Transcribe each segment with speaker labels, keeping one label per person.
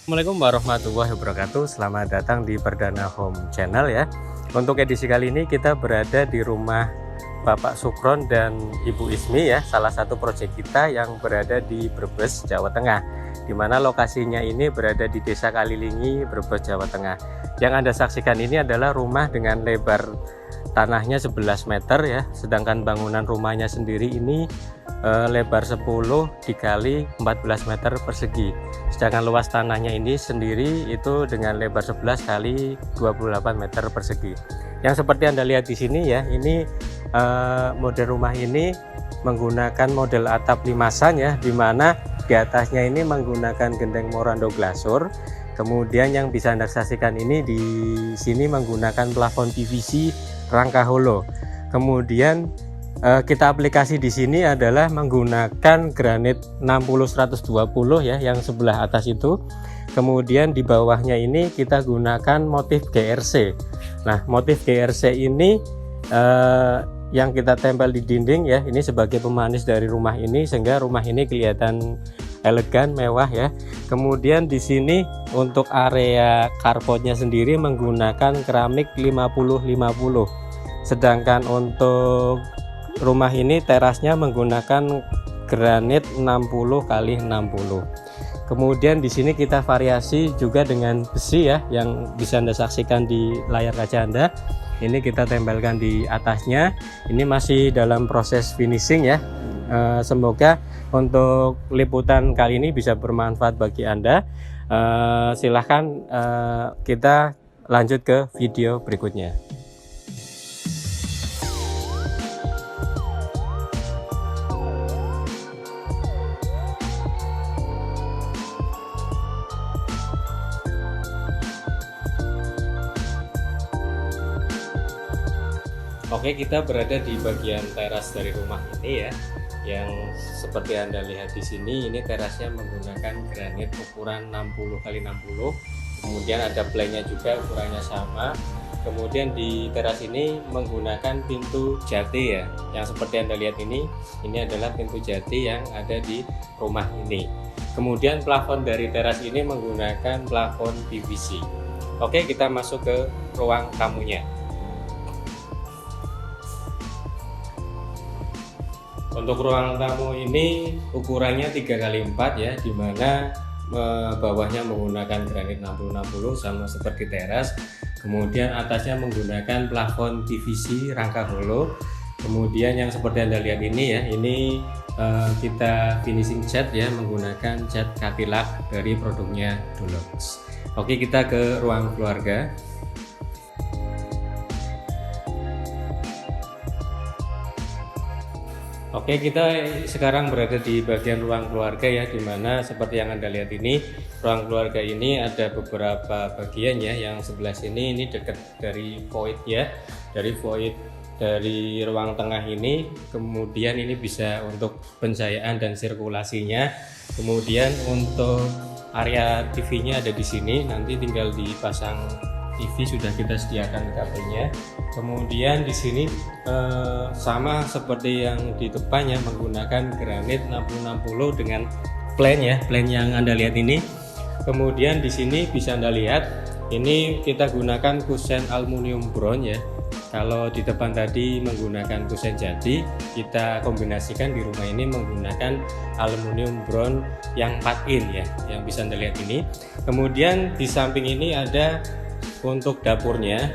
Speaker 1: Assalamualaikum warahmatullahi wabarakatuh. Selamat datang di Perdana Home Channel ya. Untuk edisi kali ini kita berada di rumah Bapak Sukron dan Ibu Ismi ya, salah satu proyek kita yang berada di Brebes, Jawa Tengah, di mana lokasinya ini berada di Desa Kalilingi, Brebes, Jawa Tengah. Yang Anda saksikan ini adalah rumah dengan lebar tanahnya 11 meter ya, sedangkan bangunan rumahnya sendiri ini lebar 10 dikali 14 meter persegi. Sedangkan luas tanahnya ini sendiri itu dengan lebar 11 kali 28 meter persegi. Yang seperti Anda lihat di sini ya, ini model rumah ini menggunakan model atap limasan ya, dimana di atasnya ini menggunakan genteng Morando glasur. Kemudian yang bisa Anda saksikan ini di sini menggunakan plafon PVC rangka holo. Kemudian kita aplikasi di sini adalah menggunakan granit 60-120 ya, yang sebelah atas itu. Kemudian di bawahnya ini kita gunakan motif GRC. Nah, motif GRC ini yang kita tempel di dinding ya, ini sebagai pemanis dari rumah ini sehingga rumah ini kelihatan elegan, mewah ya. Kemudian di sini untuk area carportnya sendiri menggunakan keramik 50-50. Sedangkan untuk rumah ini terasnya menggunakan granit 60x60. Kemudian di sini kita variasi juga dengan besi ya, yang bisa Anda saksikan di layar kaca Anda. Ini kita tempelkan di atasnya. Ini masih dalam proses finishing ya. Semoga untuk liputan kali ini bisa bermanfaat bagi Anda. Silahkan kita lanjut ke video berikutnya. Oke, kita berada di bagian teras dari rumah ini ya, yang seperti Anda lihat di sini, ini terasnya menggunakan granit ukuran 60x60. Kemudian ada planknya juga ukurannya sama. Kemudian di teras ini menggunakan pintu jati ya, yang seperti Anda lihat ini adalah pintu jati yang ada di rumah ini. Kemudian plafon dari teras ini menggunakan plafon PVC. Oke, kita masuk ke ruang tamunya. Untuk ruang tamu ini ukurannya 3x4 ya, dimana bawahnya menggunakan granit 60-60 sama seperti teras. Kemudian atasnya menggunakan plafon PVC rangka holo. Kemudian yang seperti Anda lihat ini ya, ini kita finishing cat ya, menggunakan cat Cadillac dari produknya Dulux. Oke, kita ke ruang keluarga. Oke, kita sekarang berada di bagian ruang keluarga ya, dimana seperti yang Anda lihat ini, ruang keluarga ini ada beberapa bagian ya. Yang sebelah sini ini dekat dari void ya, dari void dari ruang tengah ini. Kemudian ini bisa untuk pencahayaan dan sirkulasinya. Kemudian untuk area TV-nya ada di sini, nanti tinggal dipasang TV, sudah kita sediakan kabelnya. Kemudian di sini sama seperti yang di depannya menggunakan granit 60-60 dengan plan ya, plan yang Anda lihat ini. Kemudian di sini bisa Anda lihat ini kita gunakan kusen aluminium brown ya. Kalau di depan tadi menggunakan kusen jati, kita kombinasikan di rumah ini menggunakan aluminium brown yang 4 in ya, yang bisa Anda lihat ini. Kemudian di samping ini ada untuk dapurnya.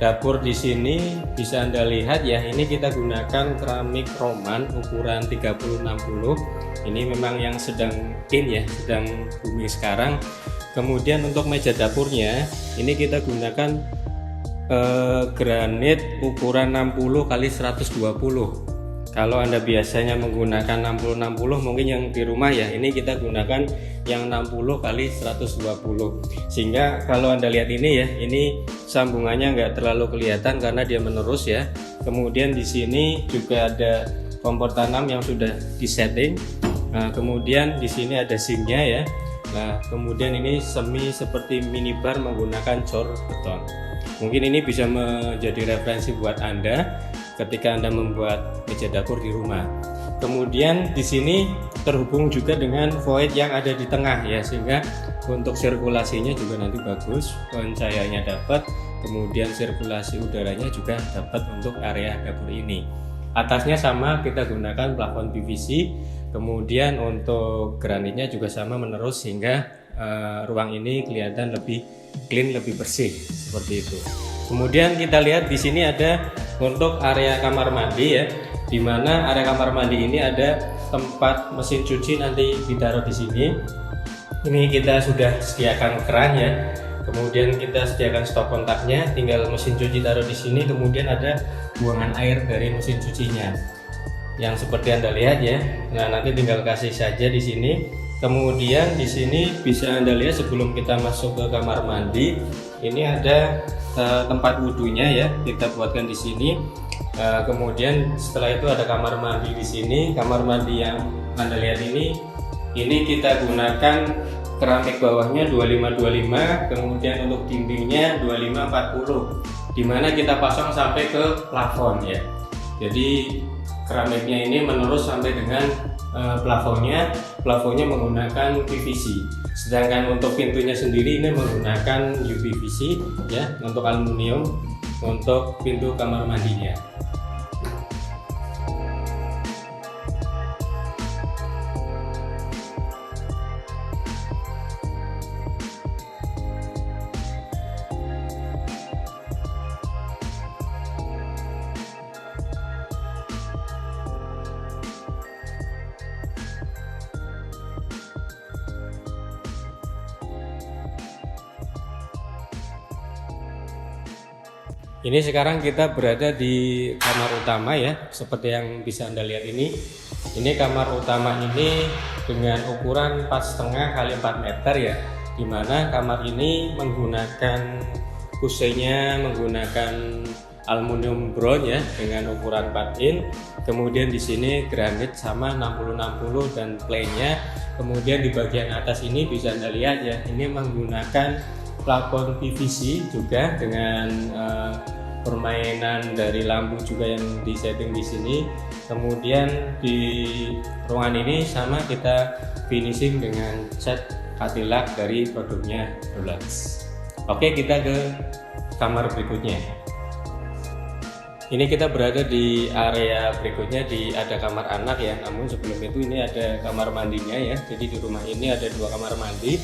Speaker 1: Dapur di sini bisa Anda lihat ya, ini kita gunakan keramik Roman ukuran 30-60. Ini memang yang sedang in ya, sedang booming sekarang. Kemudian untuk meja dapurnya ini kita gunakan granit ukuran 60x120. Kalau Anda biasanya menggunakan 60-60, mungkin yang di rumah ya, ini kita gunakan yang 60x120. Sehingga kalau Anda lihat ini ya, ini sambungannya nggak terlalu kelihatan karena dia menerus ya. Kemudian di sini juga ada kompor tanam yang sudah disetting. Nah, kemudian di sini ada sinknya ya. Nah, kemudian ini semi seperti minibar menggunakan jor beton. Mungkin ini bisa menjadi referensi buat Anda ketika Anda membuat meja dapur di rumah. Kemudian di sini terhubung juga dengan void yang ada di tengah ya, sehingga untuk sirkulasinya juga nanti bagus, pencahayaannya dapat, kemudian sirkulasi udaranya juga dapat untuk area dapur ini. Atasnya sama, kita gunakan plafon PVC, kemudian untuk granitnya juga sama menerus, sehingga ruang ini kelihatan lebih clean, lebih bersih seperti itu. Kemudian kita lihat di sini ada untuk area kamar mandi ya, di mana area kamar mandi ini ada tempat mesin cuci nanti ditaruh di sini. Ini kita sudah sediakan keran ya. Kemudian kita sediakan stop kontaknya, tinggal mesin cuci taruh di sini. Kemudian ada buangan air dari mesin cucinya, yang seperti Anda lihat ya. Nah, nanti tinggal kasih saja di sini. Kemudian di sini bisa Anda lihat sebelum kita masuk ke kamar mandi, ini ada tempat wudhunya ya, kita buatkan di sini. Kemudian setelah itu ada kamar mandi di sini. Kamar mandi yang Anda lihat ini kita gunakan keramik bawahnya 2525, kemudian untuk dindingnya 2540, dimana kita pasang sampai ke plafon ya. Jadi keramiknya ini menerus sampai dengan plafonnya menggunakan PVC. Sedangkan untuk pintunya sendiri ini menggunakan UPVC ya, untuk aluminium untuk pintu kamar mandinya. Ini sekarang kita berada di kamar utama ya, seperti yang bisa Anda lihat ini. Ini kamar utama ini dengan ukuran 4,5 kali 4 meter ya, dimana kamar ini menggunakan kusenya menggunakan aluminium brown ya, dengan ukuran 4 in. Kemudian di sini granit sama 60-60 dan plainnya. Kemudian di bagian atas ini bisa Anda lihat ya, ini menggunakan plafon PVC juga dengan permainan dari lampu juga yang disetting di sini. Kemudian di ruangan ini sama, kita finishing dengan cat Cadillac dari produknya Dulux. Oke, kita ke kamar berikutnya. Ini kita berada di area berikutnya, ada kamar anak ya. Namun sebelum itu ini ada kamar mandinya ya. Jadi di rumah ini ada 2 kamar mandi,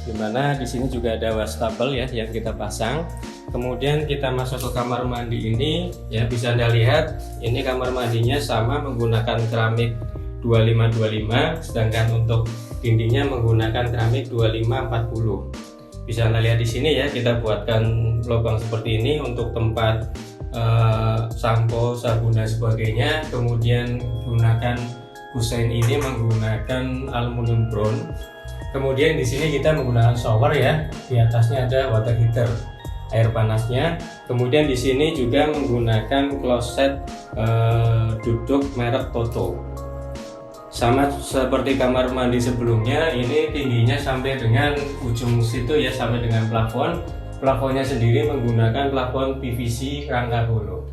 Speaker 1: dimana di sini juga ada wastafel ya yang kita pasang. Kemudian kita masuk ke kamar mandi ini ya, bisa Anda lihat ini kamar mandinya sama menggunakan keramik 2525, sedangkan untuk dindingnya menggunakan keramik 2540. Bisa Anda lihat di sini ya, kita buatkan lubang seperti ini untuk tempat sampo, sabun dan sebagainya. Kemudian gunakan kusen ini menggunakan aluminium brown. Kemudian di sini kita menggunakan shower ya, di atasnya ada water heater, air panasnya. Kemudian di sini juga menggunakan kloset duduk merek Toto. Sama seperti kamar mandi sebelumnya, ini tingginya sampai dengan ujung situ ya, sampai dengan plafon. Plafonnya sendiri menggunakan plafon PVC rangka holo.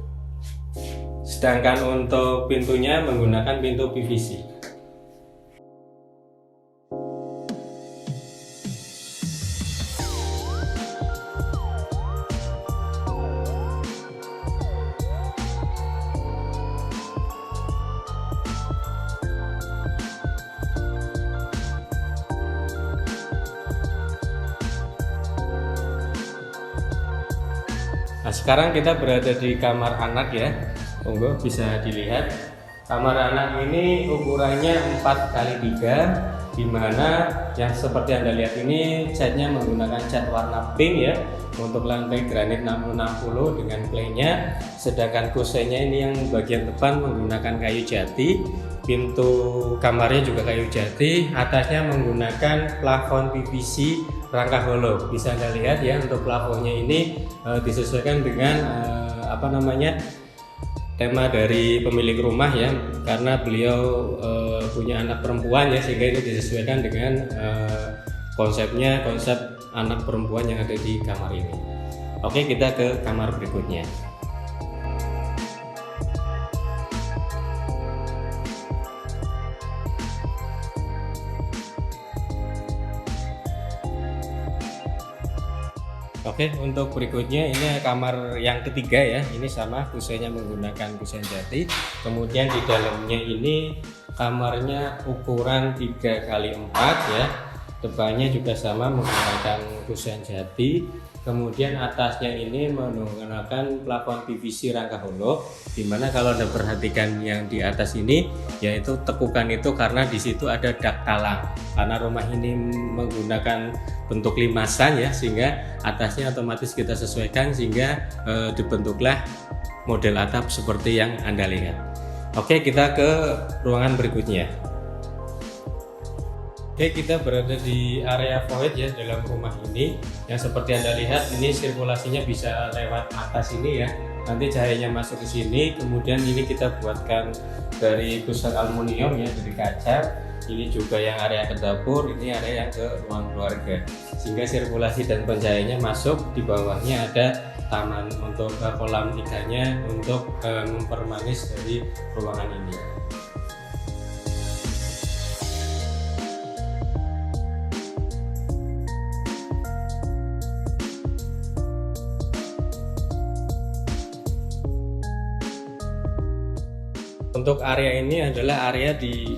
Speaker 1: Sedangkan untuk pintunya menggunakan pintu PVC. Nah, sekarang kita berada di kamar anak ya. Monggo bisa dilihat. Kamar anak ini ukurannya 4x3, dimana yang seperti Anda lihat ini catnya menggunakan cat warna pink ya. Untuk lantai granit 60-60 dengan plainnya. Sedangkan kusennya ini yang bagian depan menggunakan kayu jati. Pintu kamarnya juga kayu jati. Atasnya menggunakan plafon PVC rangka holo. Bisa Anda lihat ya, untuk plafonnya ini disesuaikan dengan tema dari pemilik rumah ya, karena beliau punya anak perempuan ya, sehingga ini disesuaikan dengan konsep anak perempuan yang ada di kamar ini. Oke, kita ke kamar berikutnya. Oke, untuk berikutnya ini kamar yang ketiga ya. Ini sama kusennya menggunakan kusen jati. Kemudian di dalamnya ini kamarnya ukuran 3x4 ya. Depannya juga sama menggunakan kusen jati. Kemudian atasnya ini menggunakan plafon PVC rangka hollow, dimana kalau Anda perhatikan yang di atas ini yaitu tekukan itu karena di situ ada dak talang, karena rumah ini menggunakan bentuk limasan ya, sehingga atasnya otomatis kita sesuaikan sehingga dibentuklah model atap seperti yang Anda lihat. Oke, kita ke ruangan berikutnya. Oke, kita berada di area void ya dalam rumah ini. Yang seperti Anda lihat ini sirkulasinya bisa lewat atas ini ya. Nanti cahayanya masuk ke sini. Kemudian ini kita buatkan dari busa aluminium ya, dari kaca. Ini juga yang area ke dapur, ini area yang ke ruang keluarga. Sehingga sirkulasi dan pencahayaannya masuk. Di bawahnya ada taman untuk kolam ikannya untuk mempermanis dari ruangan ini. Untuk area ini adalah area di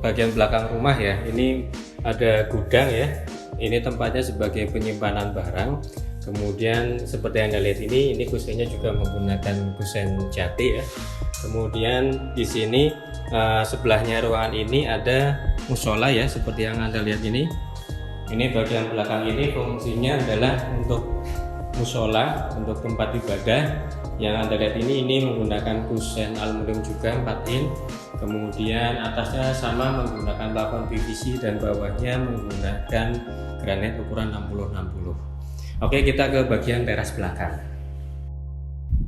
Speaker 1: bagian belakang rumah ya. Ini ada gudang ya. Ini tempatnya sebagai penyimpanan barang. Kemudian seperti yang Anda lihat ini kusennya juga menggunakan kusen jati ya. Kemudian di sini sebelahnya ruangan ini ada musola ya, seperti yang Anda lihat ini. Ini bagian belakang ini fungsinya adalah untuk musola, untuk tempat ibadah. Yang Anda lihat ini menggunakan kusen aluminium juga 4 in. Kemudian atasnya sama menggunakan plafon PVC dan bawahnya menggunakan granit ukuran 60-60. Oke, kita ke bagian teras belakang.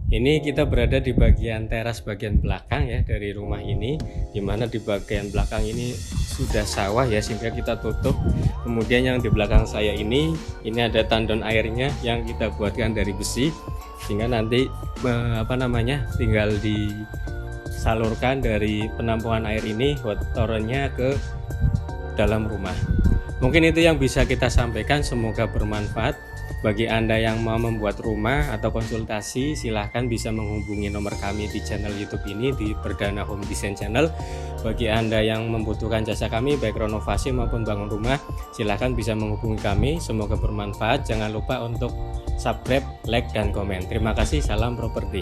Speaker 1: Ini kita berada di bagian teras bagian belakang ya dari rumah ini, dimana di bagian belakang ini sudah sawah ya, sehingga kita tutup. Kemudian yang di belakang saya ini ada tandon airnya yang kita buatkan dari besi, sehingga nanti tinggal disalurkan dari penampungan air ini waternya ke dalam rumah. Mungkin itu yang bisa kita sampaikan, semoga bermanfaat. Bagi Anda yang mau membuat rumah atau konsultasi, silahkan bisa menghubungi nomor kami di channel YouTube ini, di Perdana Home Design Channel. Bagi Anda yang membutuhkan jasa kami baik renovasi maupun bangun rumah, silahkan bisa menghubungi kami. Semoga bermanfaat. Jangan lupa untuk subscribe, like, dan komen. Terima kasih. Salam properti.